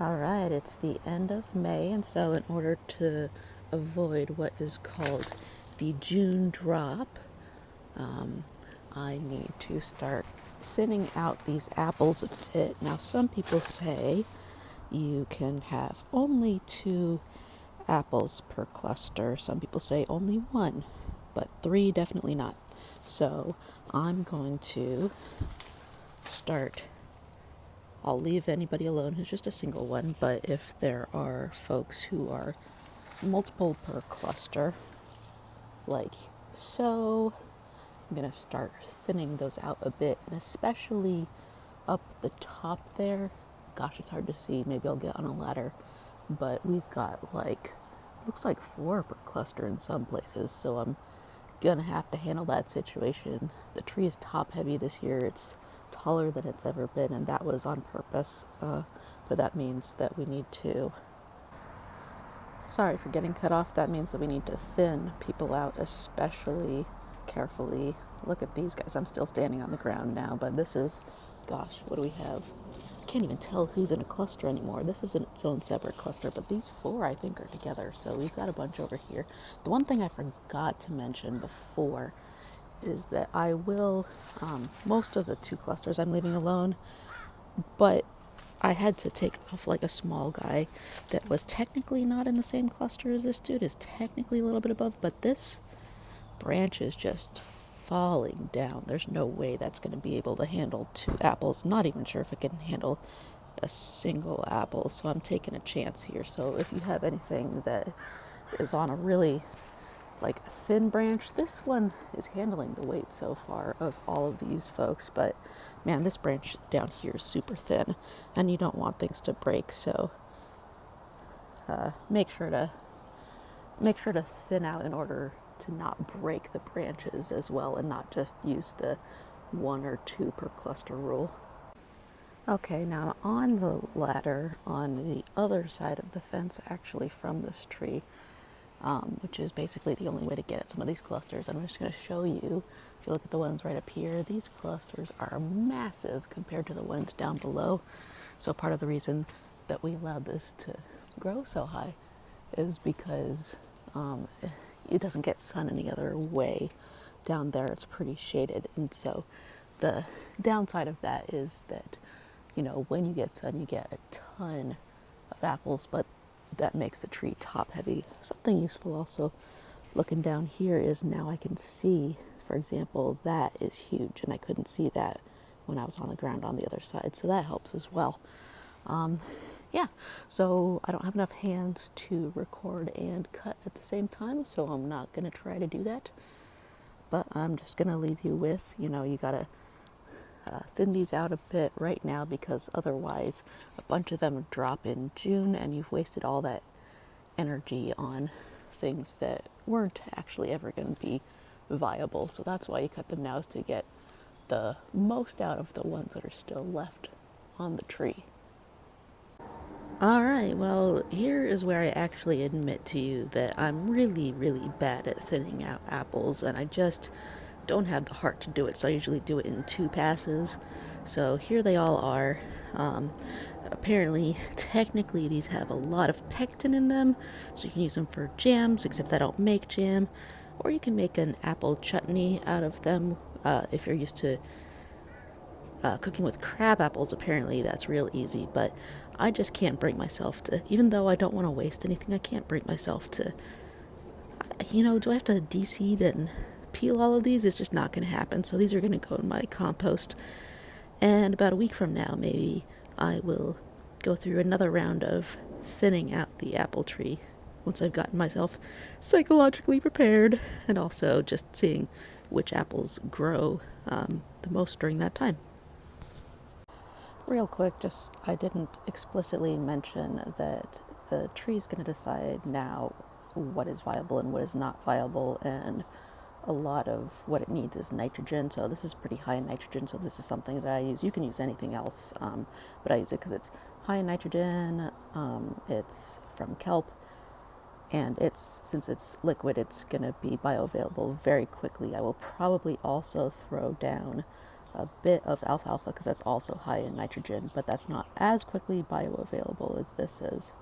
All right, it's the end of May, and so in order to avoid what is called the June drop, um, I need to start thinning out these apples a bit. Now, some people say you can have only 2 apples per cluster. Some people say only 1, but 3 definitely not. So I'm going to start. I'll leave anybody alone who's just a single one, but if there are folks who are multiple per cluster, like so, I'm going to start thinning those out a bit, and especially up the top there. Gosh, it's hard to see. Maybe I'll get on a ladder, but we've got looks like 4 per cluster in some places, so I'm gonna have to handle that situation. The tree is top heavy this year. It's taller than it's ever been, and that was on purpose. But that means that we need to. Sorry for getting cut off. That means that we need to thin people out especially carefully. Look at these guys. I'm still standing on the ground now, but this is, gosh, what do we have? Can't even tell who's in a cluster anymore. This is in its own separate cluster, but these 4 I think are together, so we've got a bunch over here. The one thing I forgot to mention before is that I will, most of the 2 clusters I'm leaving alone, but I had to take off like a small guy that was technically not in the same cluster as this dude, is technically a little bit above, but this branch is just falling down. There's no way that's going to be able to handle 2 apples. Not even sure if it can handle a single apple, so I'm taking a chance here. So if you have anything that is on a really thin branch, this one is handling the weight so far of all of these folks, but man, this branch down here is super thin and you don't want things to break, so make sure to thin out in order to not break the branches as well, and not just use the 1 or 2 per cluster rule. Okay, now on the ladder on the other side of the fence, actually from this tree, which is basically the only way to get at some of these clusters. I'm just going to show you. If you look at the ones right up here, these clusters are massive compared to the ones down below. So part of the reason that we allowed this to grow so high is because it doesn't get sun any other way. Down there it's pretty shaded, and so the downside of that is that, when you get sun you get a ton of apples, but that makes the tree top heavy. Something useful also looking down here is now I can see, for example, that is huge, and I couldn't see that when I was on the ground on the other side, so that helps as well. Yeah, so I don't have enough hands to record and cut at the same time, so I'm not going to try to do that. But I'm just going to leave you with, you gotta thin these out a bit right now, because otherwise a bunch of them drop in June and you've wasted all that energy on things that weren't actually ever going to be viable. So that's why you cut them now, is to get the most out of the ones that are still left on the tree. All right, well, here is where I actually admit to you that I'm really, really bad at thinning out apples, and I just don't have the heart to do it, so I usually do it in 2 passes. So here they all are. Apparently, technically, these have a lot of pectin in them, so you can use them for jams, except I don't make jam. Or you can make an apple chutney out of them if you're used to cooking with crab apples. Apparently that's real easy, but I just can't bring myself to, even though I don't want to waste anything, I can't bring myself to, do I have to de-seed and peel all of these? It's just not going to happen. So these are going to go in my compost, and about a week from now maybe I will go through another round of thinning out the apple tree once I've gotten myself psychologically prepared, and also just seeing which apples grow the most during that time. Real quick, just I didn't explicitly mention that the tree is going to decide now what is viable and what is not viable, and a lot of what it needs is nitrogen. So this is pretty high in nitrogen, so this is something that I use. You can use anything else, but I use it because it's high in nitrogen. It's from kelp, and since it's liquid, it's going to be bioavailable very quickly. I will probably also throw down a bit of alfalfa because that's also high in nitrogen, but that's not as quickly bioavailable as this is.